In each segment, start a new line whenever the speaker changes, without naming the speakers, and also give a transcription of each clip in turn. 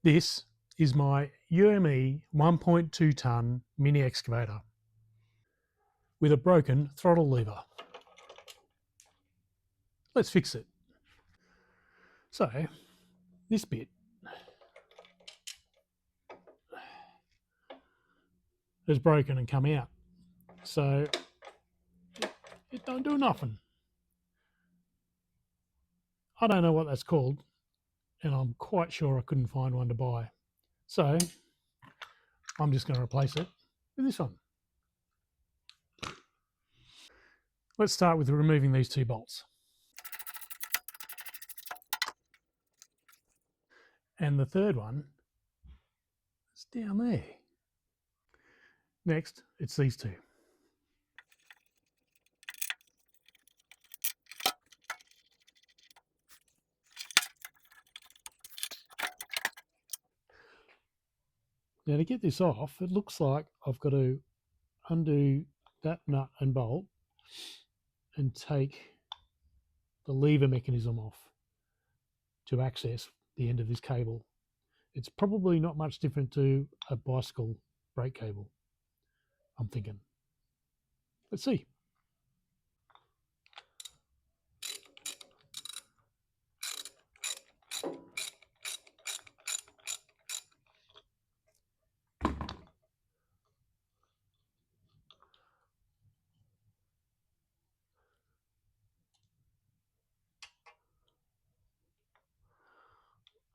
This is my UME 1.2 tonne mini excavator with a broken throttle lever. Let's fix it. So this bit has broken and come out. So it don't do nothing. I don't know what that's called, and I'm quite sure I couldn't find one to buy. So I'm just going to replace it with this one. Let's start with removing these two bolts. And the third one is down there. Next, it's these two. Now to get this off, it looks like I've got to undo that nut and bolt and take the lever mechanism off to access the end of this cable. It's probably not much different to a bicycle brake cable, I'm thinking. Let's see.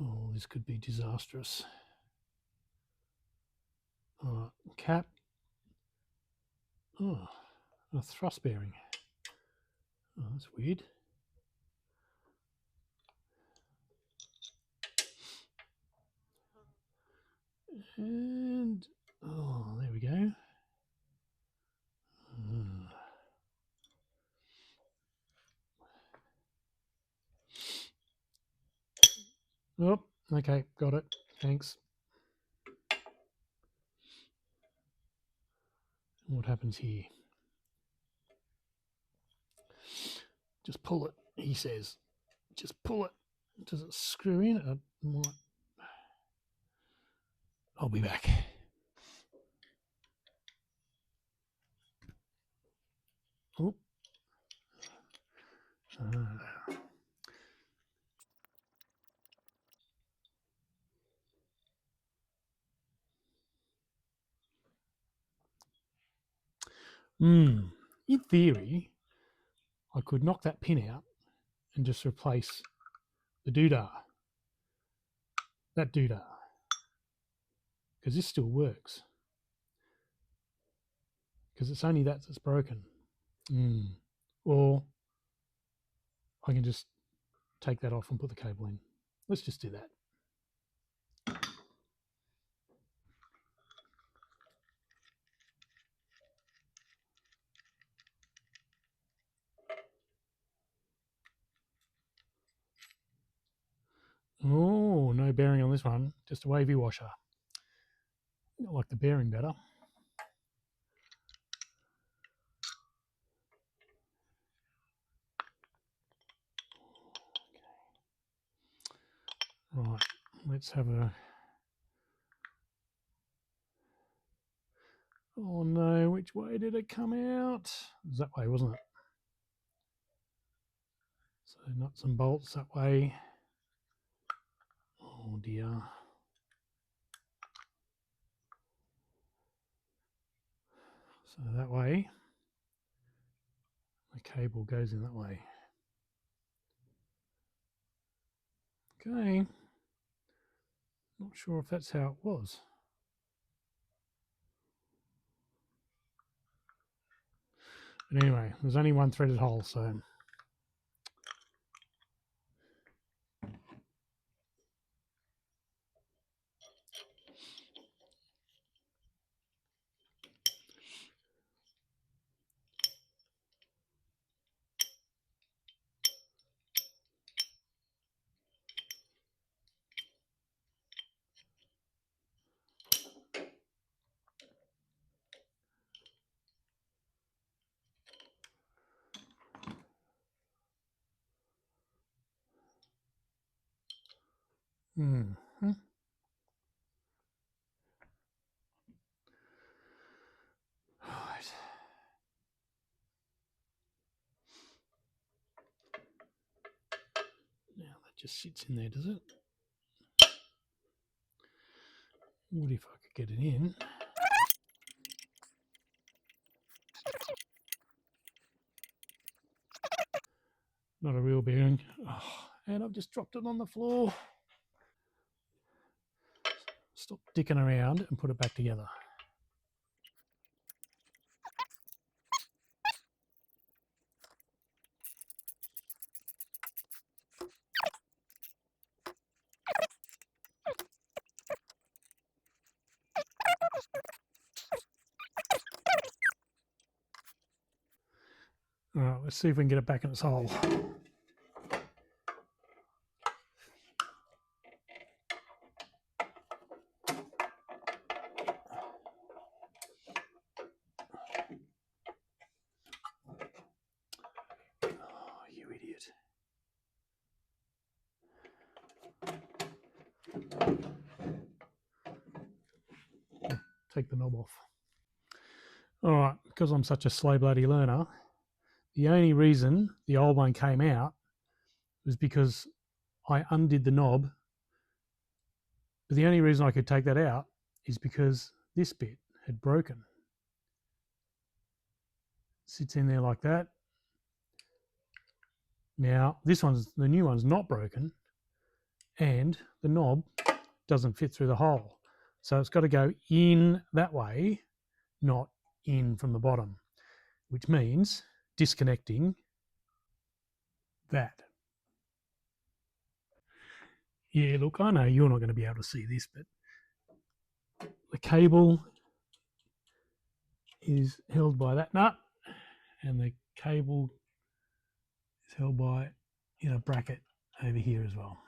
Oh, this could be disastrous. All right, cap. Oh, a thrust bearing. Oh, that's weird. And, oh, there we go. Oh, okay, got it. Thanks. What happens here? Just pull it, he says. Just pull it. Does it screw in? It might. I'll be back. Oh. In theory, I could knock that pin out and just replace the doodah. That doodah. Because this still works. Because it's only that that's broken. Or I can just take that off and put the cable in. Let's just do that. Oh, no bearing on this one. Just a wavy washer. I like the bearing better. Right, let's have a... Oh no, which way did it come out? It was that way, wasn't it? So nuts and bolts that way. Oh dear. So that way, the cable goes in that way. Okay. Not sure if that's how it was. But anyway, there's only one threaded hole, so... sits in there, does it? What if I could get it in? Not a real bearing. Oh, and I've just dropped it on the floor. Stop dicking around and put it back together. All right, let's see if we can get it back in its hole. Oh, you idiot. Take the knob off. All right, because I'm such a slow bloody learner, the only reason the old one came out was because I undid the knob. But the only reason I could take that out is because this bit had broken. Sits in there like that. Now, the new one's not broken, and the knob doesn't fit through the hole. So it's got to go in that way, not in from the bottom, which means disconnecting that. Yeah, look, I know you're not going to be able to see this, but the cable is held by that nut, and the cable is held by in a bracket over here as well.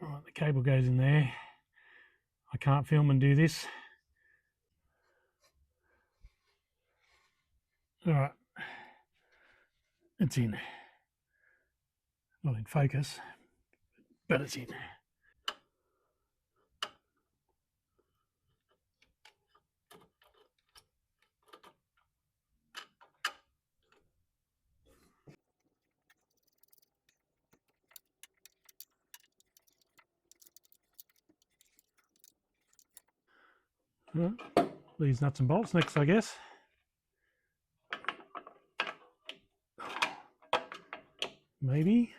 All right, the cable goes in there. I can't film and do this. All right, it's in. Not in focus, but it's in. All right, these nuts and bolts next, I guess. Maybe.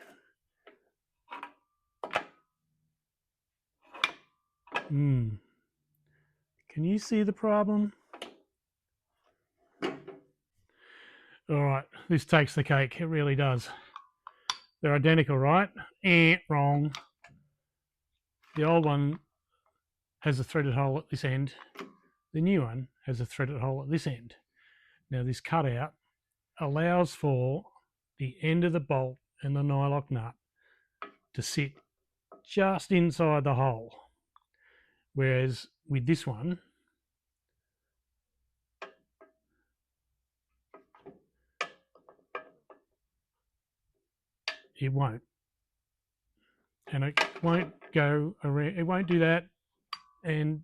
Can you see the problem? All right, this takes the cake. It really does. They're identical, right? Wrong. The old one has a threaded hole at this end. The new one has a threaded hole at this end. Now, this cutout allows for the end of the bolt and the nylock nut to sit just inside the hole. Whereas with this one, it won't. And it won't go around, it won't do that. And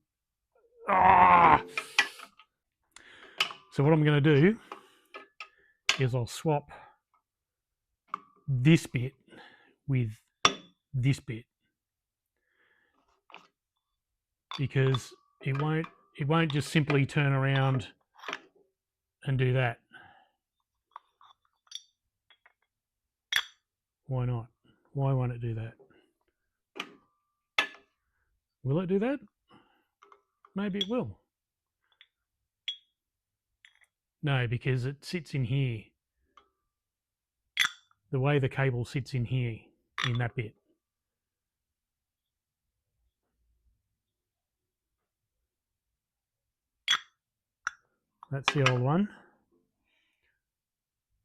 so what I'm going to do is I'll swap this bit with this bit, because it won't just simply turn around and do that. Why not? Why won't it do that? Will it do that? Maybe it will. No, because it sits in here. The way the cable sits in here, in that bit. That's the old one.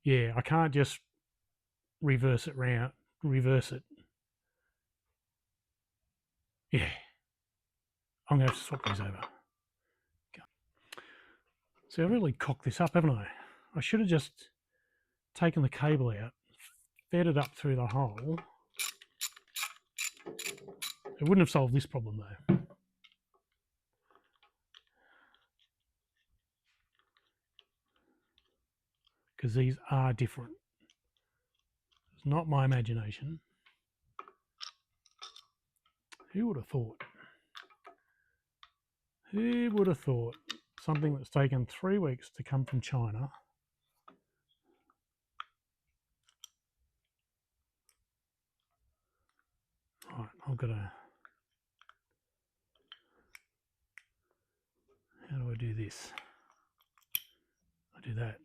Yeah, I can't just reverse it. Yeah. I'm going to have to swap these over. See, I really cocked this up, haven't I? I should have just taken the cable out, fed it up through the hole. It wouldn't have solved this problem though, because these are different. It's not my imagination. Who would have thought? Who would have thought something that's taken 3 weeks to come from China Right, I've got to, how do I do this? I do that.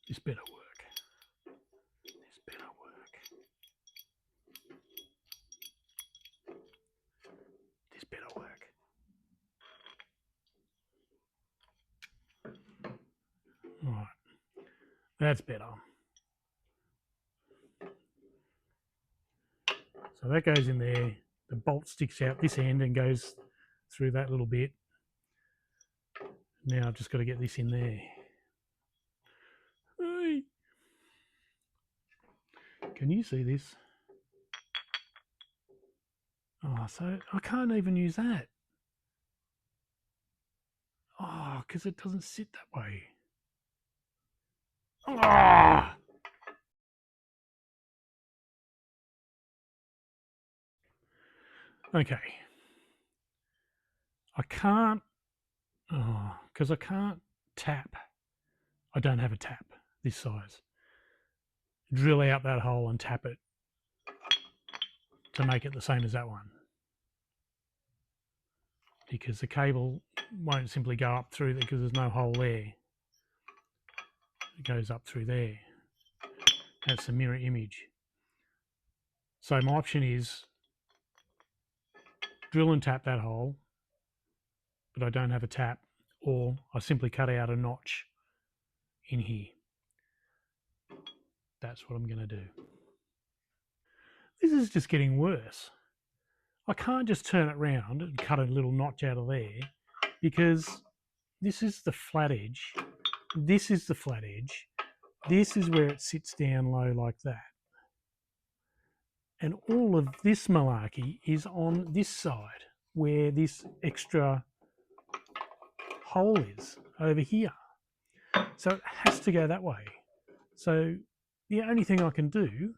This better work. This better work. This better work. All right, that's better. So that goes in there. The bolt sticks out this end and goes through that little bit. Now I've just got to get this in there. Hey. Can you see this? Oh, so I can't even use that. Oh, because it doesn't sit that way. Oh. Okay. I can't, because I can't tap. I don't have a tap this size. Drill out that hole and tap it to make it the same as that one. Because the cable won't simply go up through there because there's no hole there. It goes up through there. That's the mirror image. So my option is drill and tap that hole, but I don't have a tap, or I simply cut out a notch in here. That's what I'm going to do. This is just getting worse. I can't just turn it round and cut a little notch out of there, because this is the flat edge. This is the flat edge. This is where it sits down low like that. And all of this malarkey is on this side where this extra hole is over here. So it has to go that way. So the only thing I can do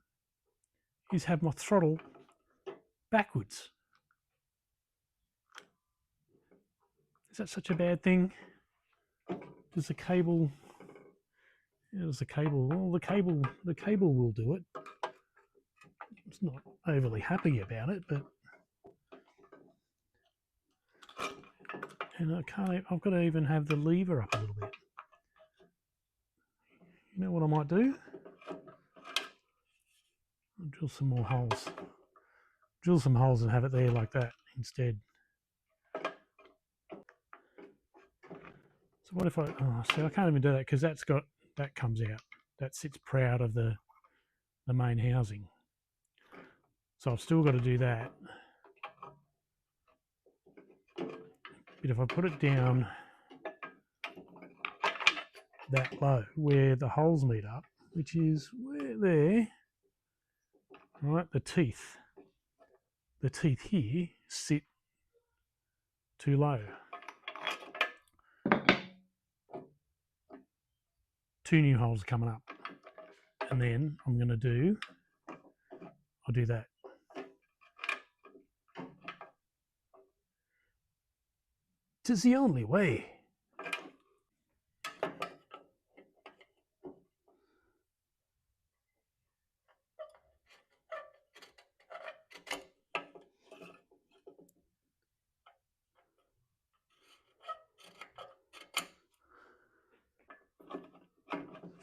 is have my throttle backwards. Is that such a bad thing? Does the cable? Does the cable? Well, the cable will do it. It's not overly happy about it, but and I can't. I've got to even have the lever up a little bit. You know what I might do? I'll drill some more holes. Drill some holes and have it there like that instead. So what if I, oh, see, I can't even do that because that comes out. That sits proud of the main housing. So I've still got to do that. But if I put it down that low, where the holes meet up, which is where there, right, the teeth here sit too low. Two new holes are coming up. And then I'm going to do, I'll do that. Tis the only way.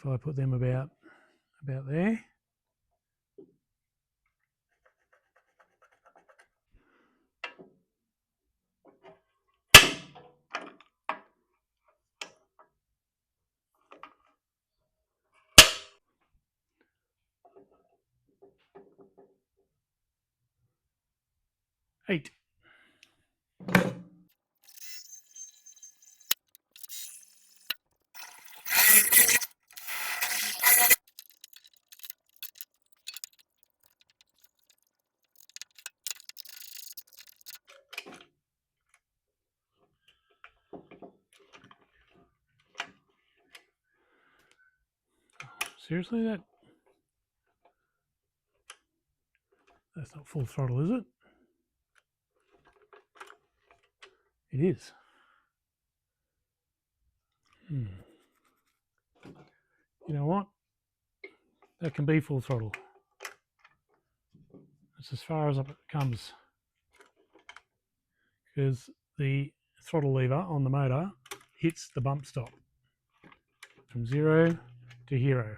If I put them about there. Eight. Seriously, that's not full throttle, is it? It is. You know what? That can be full throttle. That's as far as it comes. Because the throttle lever on the motor hits the bump stop from 0 to hero.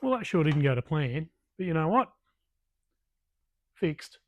Well, that sure didn't go to plan, but you know what? Fixed.